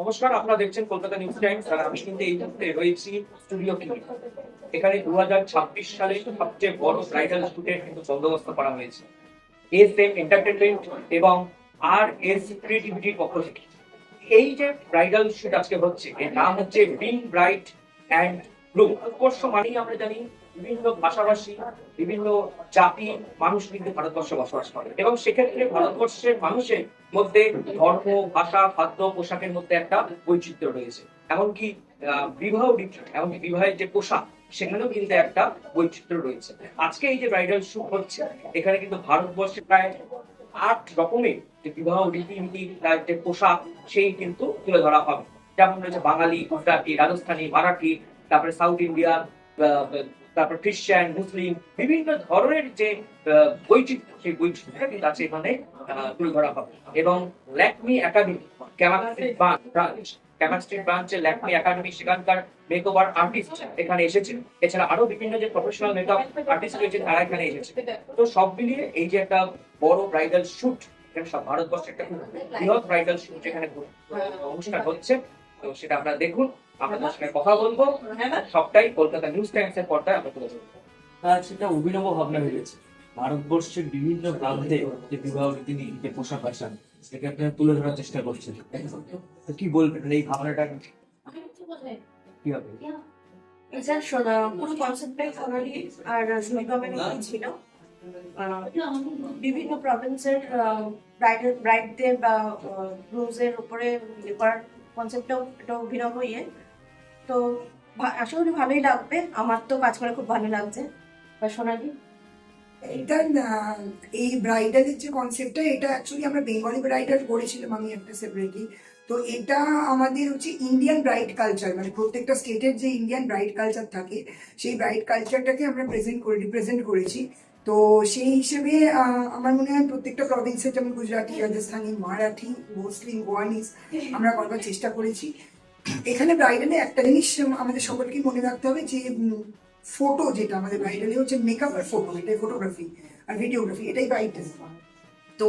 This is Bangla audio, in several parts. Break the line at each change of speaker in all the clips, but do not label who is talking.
নমস্কার, আপনারা দেখছেন কলকাতা নিউজ টাইমস। আর আমি কিন্তু এই মুহূর্তে রয়েছি স্টুডিও ক্লিনিক। এখানে 2026 সালে সবচেয়ে বড় ব্রাইডাল শুটের কিন্তু বন্দোবস্ত করা হয়েছে এস এম এন্টারটেনমেন্ট এবং আর এস ক্রিয়েটিভিটির পক্ষ থেকে। এই যে ব্রাইডাল শুট আজকে হচ্ছে, এর নাম হচ্ছে being bright and Bloom. Bharatvarsha মানেই আমরা জানি বিভিন্ন ভাষাভাষী, বিভিন্ন জাতি মানুষ কিন্তু ভারতবর্ষে বসবাস করে, এবং সেক্ষেত্রে ভারতবর্ষের মানুষের মধ্যে ধর্ম, ভাষা, খাদ্য, পোশাকের মধ্যে একটা বৈচিত্র্য রয়েছে। এমনকি বিবাহ রীতি, এমনকি বিবাহের যে পোশাক, সেখানেও কিন্তু একটা বৈচিত্র্য রয়েছে। আজকে এই যে ব্রাইডাল শুট হচ্ছে, এখানে কিন্তু ভারতবর্ষে প্রায় 8 রকমের যে বিবাহ রীতিনীতি, তার যে পোশাক, সেই কিন্তু তুলে ধরা হবে। যেমন রয়েছে বাঙালি, গুজরাটি, রাজস্থানী, মারাঠি, তারপরে সাউথ ইন্ডিয়ান, তারপর খ্রিস্টান, মুসলিম, বিভিন্ন ধরনের যে বৈচিত্র্য, সেই বৈচিত্র্যটা কিন্তু আছে এখানে তুলে ধরা হবে। এবং ল্যাকমি একাডেমি, ক্যামাস্ট্রিট ব্রাঞ্চের ল্যাকমি একাডেমি, সেখানকার মেকওভার আর্টিস্ট এখানে এসেছে। এছাড়া আরো বিভিন্ন যে প্রফেশনাল মেকআপ আর্টিস্ট রয়েছে, তারা এখানে এসেছে। তো সব মিলিয়ে এই যে একটা বড় ব্রাইডাল শুট, এখানে সব ভারতবর্ষে একটা বৃহৎ ব্রাইডাল শুট এখানে অনুষ্ঠান হচ্ছে। তো সেটা আপনারা দেখুন, আপনাদের সঙ্গে কথা বলবো, সবটাই কলকাতা নিউজ টাইমস এর পর্দায় আমরা তুলে ধরবো।
সেটা অভিনব ভাবনা হয়েছে। ভারতবর্ষের বিভিন্ন প্রান্তে যে বিবাহ রীতিনীতি, যে পোশাক আশাক, সেটা আপনারা তুলে ধরার চেষ্টা করছেন। তো কি বলবেন এই ভাবনাটা কি হবে?
এটা শোনা পুরো কনসেপ্টটাই সোনালি আর সুনিগমের উপর ছিল। বিভিন্ন প্রভিন্সের ব্রাইডদের বা গ্রুমসের উপরে ইয়ে করার কনসেপ্টটাও এটা অভিনব ইয়ে। তো আশা করি ভালোই লাগবে, আমার তো কাজ করে খুব ভালো লাগছে। বা সোনালি,
এটা এই ব্রাইডালের যে কনসেপ্টটা, এটা অ্যাকচুয়ালি আমরা বেঙ্গলি ব্রাইডাল করেছিলাম আমি একটা সেপারেটলি। তো এটা আমাদের হচ্ছে ইন্ডিয়ান ব্রাইড কালচার, মানে প্রত্যেকটা স্টেটের যে ইন্ডিয়ান ব্রাইড কালচার থাকে, সেই ব্রাইড কালচারটাকে আমরা রিপ্রেজেন্ট করেছি। তো সেই হিসেবে আমার মনে হয় প্রত্যেকটা প্রভিন্সের, যেমন গুজরাটি, রাজস্থানী, মারাঠি, মুসলিম, গোয়ানিজ, আমরা করবার চেষ্টা করেছি। এখানে ব্রাইডালে একটা জিনিস আমাদের সকলকেই মনে রাখতে হবে, যে ফটো যেটা আমাদের ব্রাইডালে হচ্ছে মেকআপ আর ফটো, এটাই ফটোগ্রাফি আর ভিডিওগ্রাফি, এটাই ব্রাইডাল। তো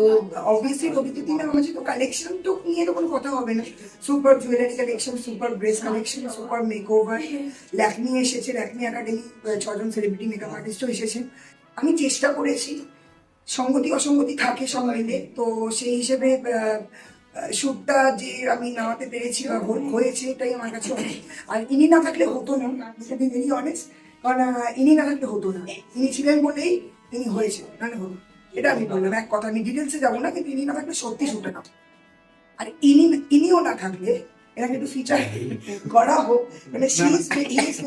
অবভিয়াসলি রবিতে দিনে আমাদের তো কালেকশন তো নিয়ে তো কোনো কথা হবে না। Super jewellery collection, super dress collection, super makeover, Lakme এসেছে, ল্যাকমি একাডেমি 6 জন সেলিব্রিটি মেকআপ আর্টিস্টও এসেছে। আমি চেষ্টা করেছি, সঙ্গতি অসঙ্গতি থাকে সব মিলে, তো সেই হিসেবে শ্যুটটা যে আমি নামাতে পেরেছি বা হয়েছে, এটাই আমার কাছে অনেক। আর ইনি না থাকলে হতো না, ভেরি অনেস্ট, কারণ ইনি না থাকলে হতো না। ইনি ছিলেন বলেই ইনি হয়েছে, মানে হতো। এটা আমি বললাম এক কথা, আমি ডিটেলসে যাবো না, কিন্তু ইনি না থাকলে সত্যি শুটে না। আর ইনিও না থাকলে এটাকে একটু ফিচার করা হোক, মানে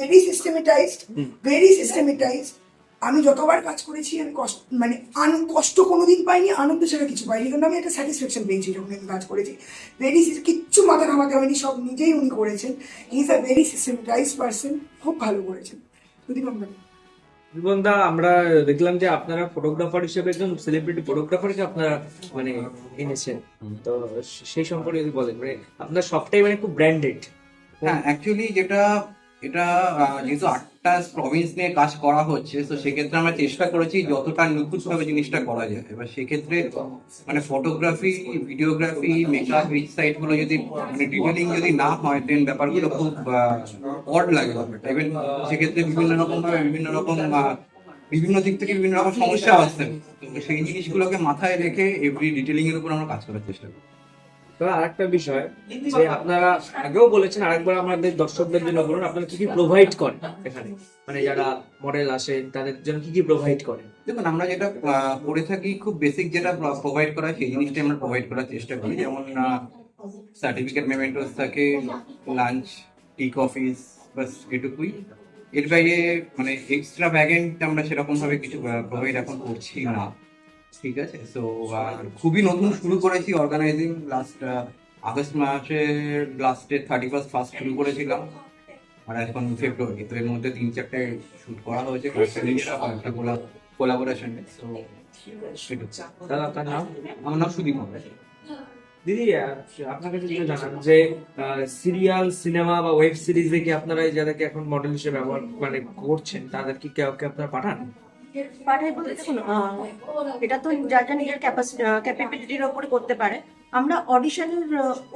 ভেরি সিস্টেমেটাইজড। আমি যতবার কাজ করেছি, আমি কষ্ট কোনোদিন পাইনি, আনন্দ ছাড়া কিছু পাইনি, কিন্তু আমি একটা স্যাটিসফ্যাকশন পেয়েছি যখন আমি কাজ করেছি। কিচ্ছু মাথা ঘামাতে হয়নি, সব নিজেই উনি করেছেন। He is a very systematized person, খুব ভালো করেছেন।
জীবনদা, আমরা দেখলাম যে আপনারা ফটোগ্রাফার হিসেবে একজন সেলিব্রিটি ফটোগ্রাফারকে আপনারা মানে এনেছেন। তো সেই সম্পর্কে যদি বলেন, মানে আপনার সবটাই মানে খুব ব্র্যান্ডেড।
হ্যাঁ, অ্যাকচুয়ালি এটা যেহেতু 8টা প্রভিন্স নিয়ে কাজ করা হচ্ছে, তো সেক্ষেত্রে আমরা চেষ্টা করেছি যতটা নিখুঁতভাবে জিনিসটা করা যায়। এবার সেক্ষেত্রে মানে photography, videography, makeup, rich side গুলো যদি মানে ডিটেলিং যদি না হয়, দেন ব্যাপারগুলো খুব অড লাগে ব্যাপারটা। ইভেন সেক্ষেত্রে বিভিন্ন রকম ভাবে বিভিন্ন দিক থেকে বিভিন্ন রকম সমস্যা আসছে। তো সেই জিনিসগুলোকে মাথায় রেখে এভরি ডিটেলিং এর উপর আমরা কাজ করার চেষ্টা করি।
তবে আরেকটা বিষয়, যে আপনারা আগেও বলেছেন, আরেকবার আমাদের দর্শকদের জন্য বলুন, আপনারা কি কি প্রোভাইড করেন এখানে, মানে যারা মডেল আসেন তাদের জন্য কি কি প্রোভাইড করেন?
দেখুন, আমরা যেটা করে থাকি, খুব বেসিক যেটা প্রোভাইড করা হয় সেই জিনিসটা আমরা প্রোভাইড করার চেষ্টা করি। যেমন সার্টিফিকেট, মেমেন্টোস থাকে, লাঞ্চ, টি, কফিস, বাস এটুকুই। এর বাইরে মানে এক্সট্রা ভ্যাগেন্ট আমরা সেরকম ভাবে কিছু প্রোভাইড এখন করছি না। ঠিক আছে, তো খুবই নতুন শুরু করেছি অর্গানাইজিং। লাস্ট আগস্ট মাসের লাস্টে 31st ফার্স্ট শুরু করেছিলাম, আর এখন ফেব্রুয়ারি। তো এর মধ্যে 3-4টে শুট করা হয়েছে কোলাবোরেশনে। তো
দাদা, আপনার নাম?
আমার নাম সুদীপ।
দিদি, আপনার কাছে যেটা জানান যে সিরিয়াল, সিনেমা বা ওয়েব সিরিজে কি আপনারা যাদেরকে এখন মডেল হিসেবে ব্যবহার মানে করছেন, তাদের কি কাউকে আপনারা পাঠান?
পাঠাই বলতে দেখুন, এটা তো যার যার নিজের ক্যাপাসিটির ওপরে করতে পারে। আমরা অডিশনের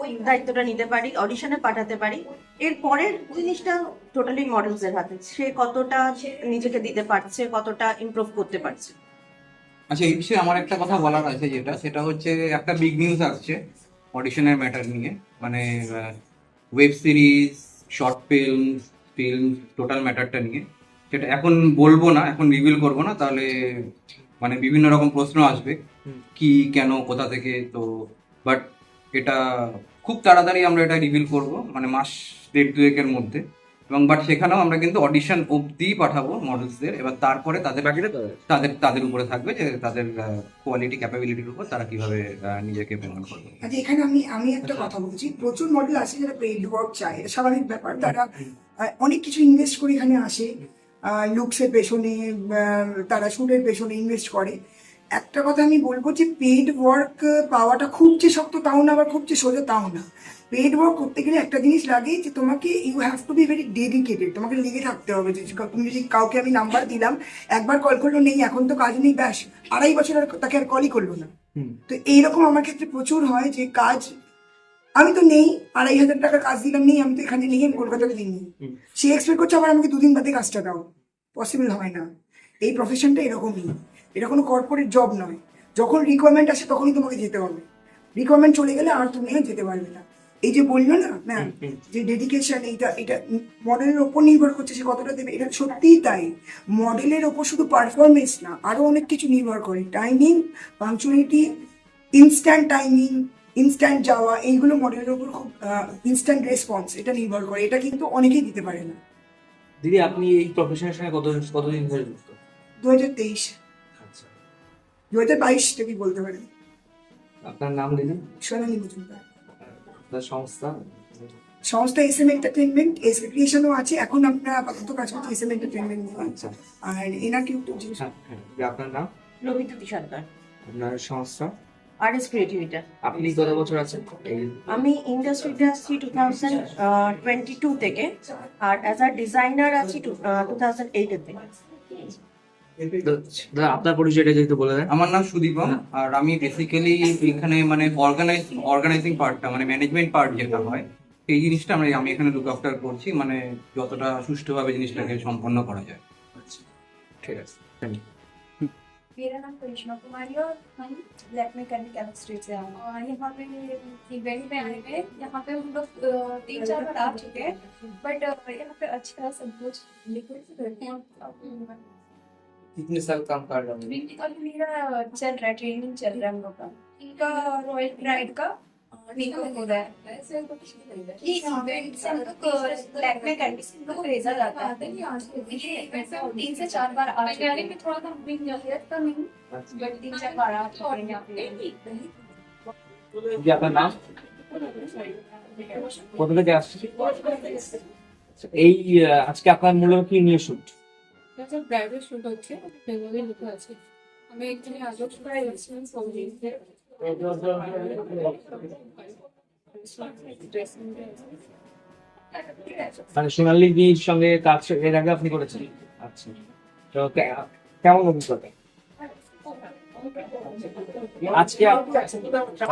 ওই দায়িত্বটা নিতে পারি, অডিশনে পাঠাতে পারি। এর পরের জিনিসটা টোটালি মডেলসের হাতে, সে কতটা নিজেকে দিতে পারছে, কতটা ইমপ্রুভ করতে পারছে।
আচ্ছা, এই বিষয়ে আমার একটা কথা বলার আছে, সেটা হচ্ছে একটা বিগ নিউজ আসছে অডিশনের ম্যাটার নিয়ে, মানে web series, short film total ম্যাটারটা নিয়ে। সেটা এখন বলবো না, এখন রিভিল করবো না, তাহলে মানে বিভিন্ন রকম প্রশ্ন আসবে, কি, কেন, কোথা থেকে। তো বাট এটা খুব তাড়াতাড়ি আমরা এটা রিভিল করব, মানে মাস দেড় দুয়েকের মধ্যে। এবং বাট সেখানেও আমরা কিন্তু অডিশন অবধি পাঠাবো মডেলসদের, এবার তারপরে তাদের তাদের উপরে থাকবে যে তাদের কোয়ালিটি ক্যাপাবিলিটির উপর তারা কিভাবে নিজেকে প্রমাণ করবে।
আচ্ছা, এখানে আমি একটা কথা বলছি, প্রচুর মডেল আছে যারা পেইড ওয়ার্ক চায়, এটা স্বাভাবিক ব্যাপার। তারা অনেক কিছু ইনভেস্ট করে এখানে আসে, লুকসের পেছনে, তারা শুটের পেছনে ইনভেস্ট করে। একটা কথা আমি বলবো যে পেইড ওয়ার্ক পাওয়াটা খুব যে শক্ত তাও না, আবার খুব যে সোজা তাও না। পেইড ওয়ার্ক করতে গেলে একটা জিনিস লাগে যে তোমাকে you have to be very dedicated, তোমাকে লেগে থাকতে হবে। যে তুমি যদি কাউকে আমি নাম্বার দিলাম, একবার কল করলো নেই, এখন তো কাজ নেই, ব্যাস 2.5 বছর আর তাকে আর কলই করলো না। তো এইরকম আমার ক্ষেত্রে প্রচুর হয় যে কাজ, আমি তো নেই, 2,500 টাকার কাজ দিলাম, নেই, আমি তো এখানে নেই, আমি কলকাতাতে দিই। সে এক্সপেক্ট করছে আবার আমাকে 2 দিন বাদে কাজটা দাও, পসিবল হয় না। এই প্রফেশনটা এরকমই, এটা কোনো কর্পোরেট জব নয়। যখন রিকোয়ারমেন্ট আসে তখনই তোমাকে যেতে হবে, রিকোয়ারমেন্ট চলে গেলে আর তুমি আর যেতে পারবে না। এই যে বললো না ম্যাম যে ডেডিকেশন, এটা মডেলের ওপর নির্ভর করছে সে কতটা দেবে, এটা সত্যিই তাই। মডেলের ওপর শুধু পারফরমেন্স না, আরো অনেক কিছু নির্ভর করে, timing, punctuality, instant timing, instant যাওয়া, এইগুলো মডেলের ওপর খুব, ইনস্ট্যান্ট রেসপন্স, এটা নির্ভর করে। এটা কিন্তু অনেকেই দিতে পারে না।
দিদি, আপনি এই প্রফেশনের সঙ্গে কতদিন ধরে যুক্ত?
2023,
আচ্ছা,
2022 থেকে বলতে পারেন।
আপনার নাম দিদি?
সোনালী মজুমদার।
আপনার
সংস্থা SM এন্টারটেনমেন্ট, এস ক্রিয়েশনও আছে। এখন আমরা আপাতত কাজ করছি SM এন্টারটেনমেন্ট নিয়ে।
আচ্ছা,
আর এনাকে একটু জিজ্ঞেস
হ্যাঁ, আপনার নাম,
রবিদ্যুতি সরকার,
আপনার সংস্থা,
আরএস ক্রিয়েটিভিটা।
আপনি কত বছর আছেন এই?
আমি ইন্ডাস্ট্রিতে আসছি 2022 থেকে, আর অ্যাজ আ ডিজাইনার আছি 2008 থেকে।
দাদা, আপনার পরিচয়টা যেহেতু বলে দেন।
আমার নাম সুদীপম, আর আমি বেসিক্যালি এখানে মানে অর্গানাইজিং পার্টটা, মানে ম্যানেজমেন্ট পার্ট যেটা হয়, এই জিনিসটা আমি এখানে লুক আফটার করছি, মানে যতটা সুষ্ঠুভাবে জিনিসটাকে সম্পন্ন করা যায়।
আচ্ছা, ঠিক আছে, থ্যাংক ইউ।
मेरा नाम करिश्मा कुमारी और हम ब्लैक में करने केमिस्ट्री से हैं और यहाँ पे इवेंट में आए हुए हैं। यहाँ पे हम लोग 3-4 बार आ चुके हैं, बट यहाँ पे अच्छा सब कुछ लिक्विड से करते हैं।
कितने साल काम कर रहे हैं?
और मेरा चल रहा है, ट्रेनिंग चल रहा है हम लोग का, इनका रॉयल ब्राइड का मेकअप हो रहा है। ये इवेंट से हम लोग ब्लैक में करने से हम लोग को भेजा जाता है। ये इवेंट से हम 3 से 4 बार आ चुके हैं, थोड़ा सा नहीं, बट 3-4 बार आ चुके हैं यहाँ पे।
जी, আপনার নাম, কোথা থেকে আসছে? এই আজকে আপনার মূলত কি নিয়ে শুট?
এটা প্রাইভেট শুট হচ্ছে, বেঙ্গলি লেখা আছে। আমি একদিনে আলোচ প্রায় এক্সপিরিয়েন্স করি।
মানে সোনালী দিদির সঙ্গে কাজ এর আগে আপনি করেছেন? আচ্ছা, তো কেমন অভিজ্ঞতা আজকে?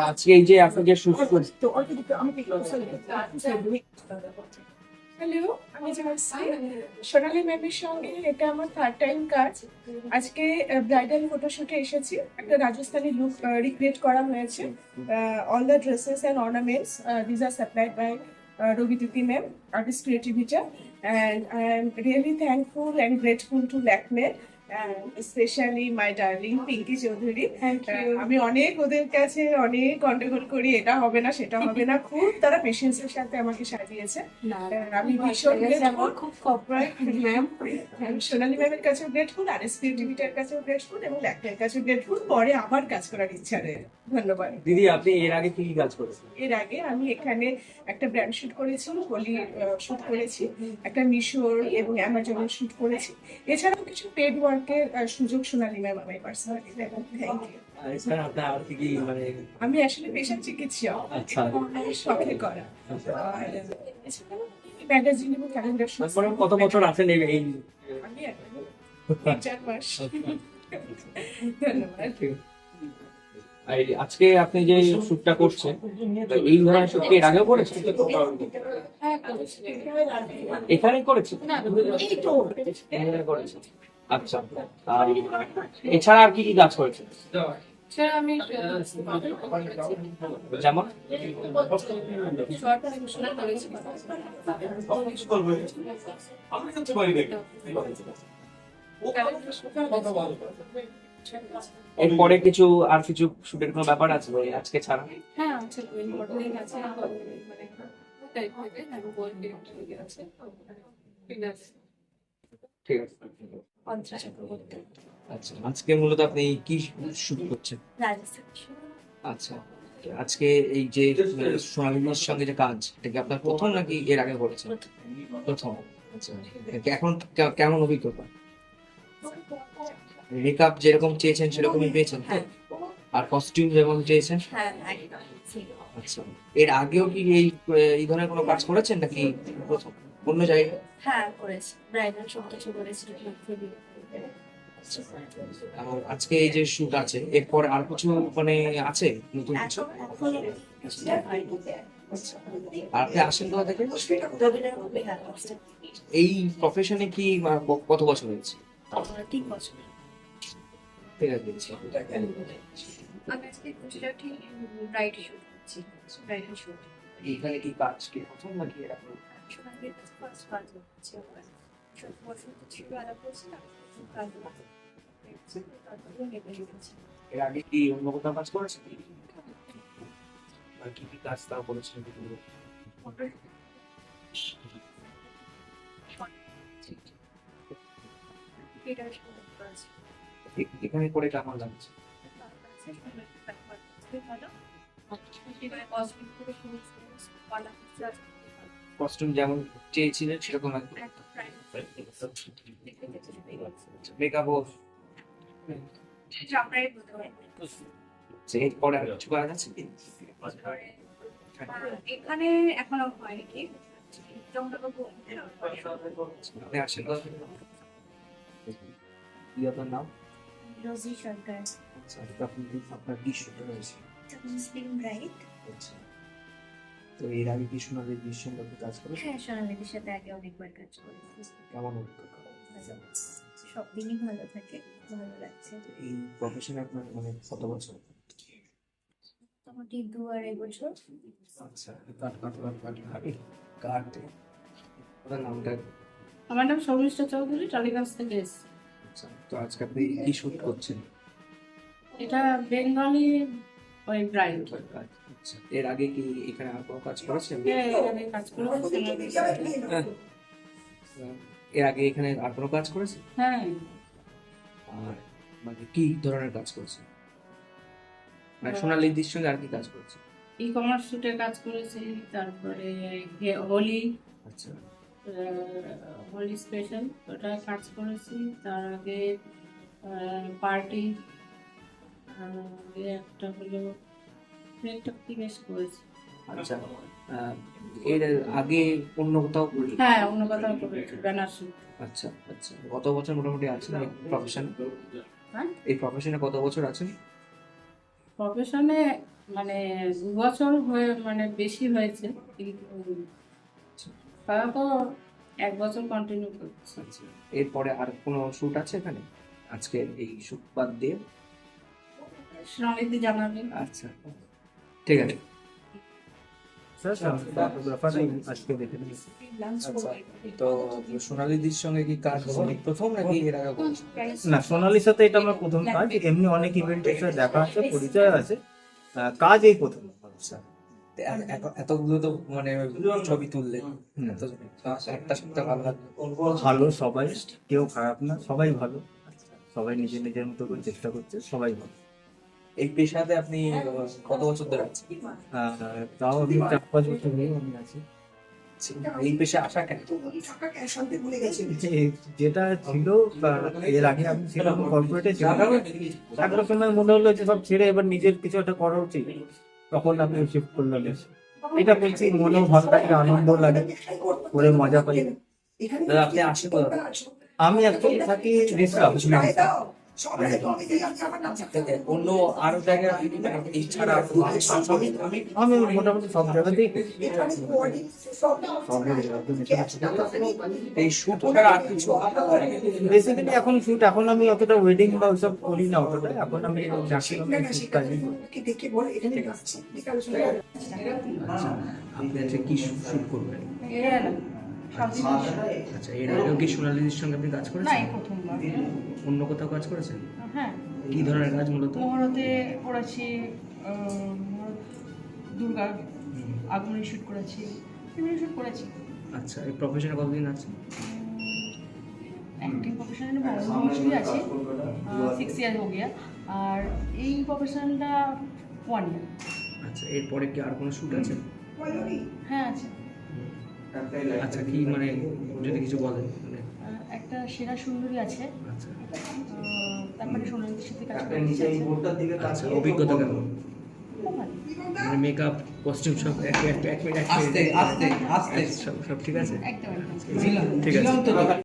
আজকে এই যে আপনি যে শুট করছেন,
হ্যালো, আমি জানসি সোনালী ম্যামের সঙ্গে এটা আমার 3rd টাইম কাজ। আজকে ব্রাইডাল ফটোশুটে এসেছি, একটা রাজস্থানি লুক রিক্রিয়েট করা হয়েছে। All the dresses and ornaments this are supplied by Rabidyuti ma'am, artist ক্রিয়েটিভিটা, and I am really thankful and grateful to Lakme and especially my darling Pinky Chaudhary.
Thank you.
আমি অনেক ওদের কাছে অনেক গন্ডগোল করি, এটা হবে না সেটা হবে না, খুব তারা পেশেন্সের সাথে আমাকে সাজিয়েছে। আমি ভীষণ grateful,
খুব কর্পোরেট ম্যাম।
আমি সোনালী ম্যামের কাছেও গ্রেটফুল, আর ক্রিয়েটিভিটার কাছেও গ্রেটফুল, এবং ল্যাকমের কাছেও গ্রেটফুল। পরে আবার কাজ করার ইচ্ছা রয়েছে। ধন্যবাদ।
দিদি, আপনি এর আগে কি কাজ করেছেন?
এর আগে আমি এখানে একটা ব্র্যান্ড শুট করেছি, হোলি শুট করেছি, একটা মিশোর এবং অ্যামাজনের শুট করেছি। এছাড়াও কিছু পেড ওয়ার্কের সুযোগ সোনালী ম্যাম আমায় পার্সোনালি দেবেন। Thank you.
স্যার, আপনার আর কি কি মানে?
আমি আসলে পেশার চিকিৎসক,
আচ্ছা,
শখে করা। আর এছাড়াও ম্যাগাজিন এবং ক্যালেন্ডার শুট।
কত বছর আছেন এই?
আমি এখন 3-4 মাস। ধন্যবাদ।
আর আজকে আপনি যে শ্যুটটা করছেন, তো এই ধরনের শ্যুট কি এর আগেও করেছেন?
হ্যাঁ করেছি।
এখানেই করেছেন?
না এই তো
এখানে করেছেন। আচ্ছা। আর এছাড়া আর কি কি কাজ করেছেন?
সেটা আমি
যেমন
শর্ট ফিল্ম করেছি।
এরপরে কিছু আর কিছু শুটের কোনো ব্যাপার আছে ভাই আজকে ছাড়া?
হ্যাঁ আছে ইম্পর্টেন্ট আছে মানে টাইপ থেকে আমি বলতে আছে ঠিক আছে
ঠিক আছে।
অন্তরা চক্রবর্তী,
আচ্ছা, আজকে মূলত আপনি কি শুট করছেন?
রাজস্থান।
আচ্ছা, আজকে এই যে সোনালীর সঙ্গে যে কাজ, এটা কি আপনার প্রথম নাকি এর আগে করেছেন? প্রথম। আচ্ছা, এখন কেমন অভিজ্ঞতা? মেকআপ যেরকম চেয়েছেন সেরকমই পেয়েছেন তো? আর কস্টিউম যেমন চেয়েছেন?
হ্যাঁ একদম।
আচ্ছা, এর আগেও কি এই ধরনের কোনো কাজ করেছেন নাকি প্রথম অন্য জায়গায়?
হ্যাঁ করেছি, ব্রাইডাল শুট কিছু করেছি।
আর আজকে এই যে শুট আছে, এরপর আর কিছু মানে আছে নতুন কিছু?
এখন কিছুটা হয়নি।
আর আপনি আসেন কোথা থেকে?
রবীন্দ্রনাথ বিহার হোস্টেল।
এই প্রফেশনে কি কত বছর হয়েছে?
3 বছর।
ঠিক আছে।
আমি আজকে গুজরাটি ব্রাইড শুট করছি, ব্রাইডাল শুট।
এখানে কি কাজ কি প্রথম নাকি এর আগে?
সোনালির কাছে ফার্স্ট কাজ হচ্ছে আমার সব বছর তো ছিল আলাদা করছিলাম কাজ
এর আগে কি অন্য কোথাও কাজ করেছেন? আর কি কি কাজ তাও করেছেন? এখানে করে কেমন লাগছে? কস্টিউম যেমন চেয়েছিলেন সেরকম মেকআপও এরপরে আর কিছু কাজ আছে কি?
এখানে এখনো হয়নি কি
আপনি আসেন তো? কি আপনার নাম?
রোজি সরকার,
আচ্ছা, আপনার কি শুট রয়েছে?
মুসলিম ব্রাইড।
আচ্ছা, তো এর আগে কি সোনালীর দৃশ্যের মধ্যে কাজ করে?
হ্যাঁ সোনালির সাথে আগে অনেকবার কাজ করেছি।
কেমন অভিজ্ঞতা?
সব দিনই ভালো থাকে, ভালো লাগছে।
এই প্রফেশনে আপনার মানে কত বছর?
মোটামুটি 2-2.5 বছর।
আচ্ছা, কাট ওটার নামটা?
আমার নাম সৌমিষ্ঠ চৌধুরী, টালিগঞ্জ থেকে এসেছি।
আচ্ছা, তো আজকে আপনি কি শুট করছেন?
এটা বেঙ্গলি ওই ব্রাইড।
আচ্ছা, এর আগে কি এখানে আর কোনো কাজ করেছেন?
এখানে কাজ করেছি।
হ্যাঁ। এর আগে এখানে আর কোনো কাজ করেছেন?
হ্যাঁ,
আর মানে কি ধরনের কাজ করেছেন? মানে সোনালীর দৃশ্য সঙ্গে আর কি কাজ করেছেন?
ই কমার্স শুটে কাজ করেছি, তারপরে হোলি,
আচ্ছা,
হোলি স্পেশাল ওটা কাজ করেছি। তার আগে পার্টি, একটা হলো একটা কি বেশ করেছি।
আচ্ছা। এর আগে অন্য কোথাও?
হ্যাঁ, অন্য কথা করেছি, ব্যানার শুট।
আচ্ছা আচ্ছা, কত বছর মোটামুটি আছেন এই প্রফেশনে?
হ্যাঁ,
এই প্রফেশনে কত বছর আছেন?
প্রফেশনে মানে 2 বছর হয়ে মানে বেশি হয়েছে, কিন্তু তারা তো 1 বছর কন্টিনিউ করছে।
আচ্ছা, এরপরে আর কোনো শুট আছে এখানে আজকে এই শুট বাদ দিয়ে?
সোনালিদি জানাবেন।
আচ্ছা, ঠিক আছে।
আজকে দেখে নিয়েছি।
আচ্ছা, তো সোনালীদির সঙ্গে কি কাজ প্রথম নাকি এর আগে করেছেন?
না, সোনালির সাথে এটা আমার প্রথম কাজ। এমনি অনেক ইভেন্টের সাথে দেখা আছে, পরিচয় আছে, কাজ এই প্রথম।
আচ্ছা, তো এতগুলো তো মানে ছবি তুললেন, একটা সপ্তাহ ভালো লাগলো?
ভালো, সবাই, কেউ খারাপ না, সবাই ভালো, সবাই নিজের নিজের মতো করে চেষ্টা করছে, সবাই ভালো।
এই পেশাতে আপনি কত বছর ধরে আছেন?
তাও আমি 4-5 বছর ধরে আমি আছি।
এই পেশা আসা কেন?
যেটা ছিল এর আগে আমি ছিলাম কর্পোরেটে ছিলাম, একটা সময় মনে হলো যে সব ছেড়ে এবার নিজের কিছু একটা করা উচিত, তখন আমি শিফট করলাম। এটা বলছি, মনেও ভালো লাগে, আনন্দ লাগে, করে মজা পাই।
দাদা, আপনি আসেন কোথা থেকে?
আমি অ্যাকচুয়ালি থাকি রিসরা।
সব রাইড আমি দিই, আমি আমার নাম ছাড়তে পারি।
অন্য আরো জায়গায় এছাড়া
আমি মোটামুটি সব জায়গাতেই
এখানে বডি সব
এই শুট ছাড়া আর কিছু
বেসিক্যালি এখন শুট, এখন আমি অতটা ওয়েডিং বা ওসব করি না অতটা, এখন আমি কাজে
কি দেখে বলে এখানে রাখছি দেখে আলোচনা করি।
আচ্ছা আপনি আজকে কি শুট করবেন? আচ্ছা এর আগেও কি সোনালীর সঙ্গে আপনি কাজ
না
করেছেন?
এই প্রথমবার।
অন্য কোথাও কাজ করেছেন?
হ্যাঁ,
কি ধরনের কাজ মূলত?
মহরতে করেছি, দুর্গা আগমনী শুট করেছি, বিভিন্ন শুট করেছি।
আচ্ছা এই প্রফেশনে কতদিন আছে?
एक्टिंग प्रोफेशन में मोस्टली আছে 6 ইয়ার हो गया আর এই প্রফেশনটা 1 ইয়ার।
আচ্ছা এরপরে কি আর কোনো শুট আছে?
হ্যাঁ আছে,
আচ্ছা কি মানে যদি কিছু বলেন মানে
একটা সেরা সুন্দরী আছে,
আচ্ছা
তারপরে সোনালির সাথে কাজ
একটা
করতে
নিচে এই বোর্ডটার দিকে
আচ্ছা অভিজ্ঞতা কেমন?
খুব ভালো।
মানে মেকআপ কস্টিউম সব এক মিনিট
আস্তে আস্তে আস্তে
সব ঠিক আছে?
একদম
ঠিক আছে